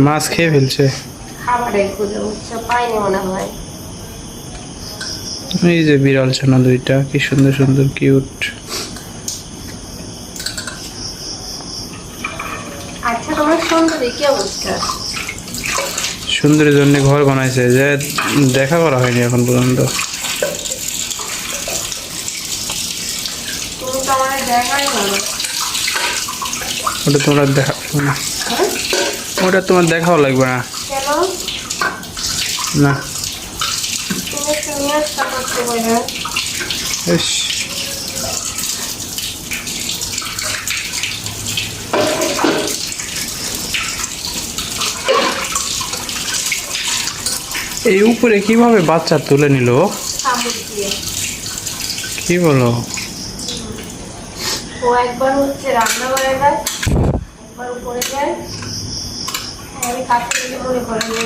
মাছ খেয়ে ফেলছে। খাবারের খুঁজে উঠছে পাইনি মনে হয়। এই যে বিড়াল ছানা দুইটা কি সুন্দর সুন্দর কিউট। আচ্ছা তোমার সুন্দরী কি অবস্থা? সুন্দরের জন্য ঘর বানাইছে যে দেখা করা হয়নি এখন পর্যন্ত। তুমি তো আমার দেখাই ভালো। ওটা তোমার দেখা না, ওটা তোমার দেখাও লাগবে না। কেন? না তুমি একটু নিউজটা করতে পারো। ইস, এই উপরে কিভাবে বাচ্চা তুলে নিল? চামচ দিয়ে। কি বলো? ও একবার হচ্ছে রান্না করে যায়, একবার উপরে যায়। আমি কাছে গেলে মনে করে যে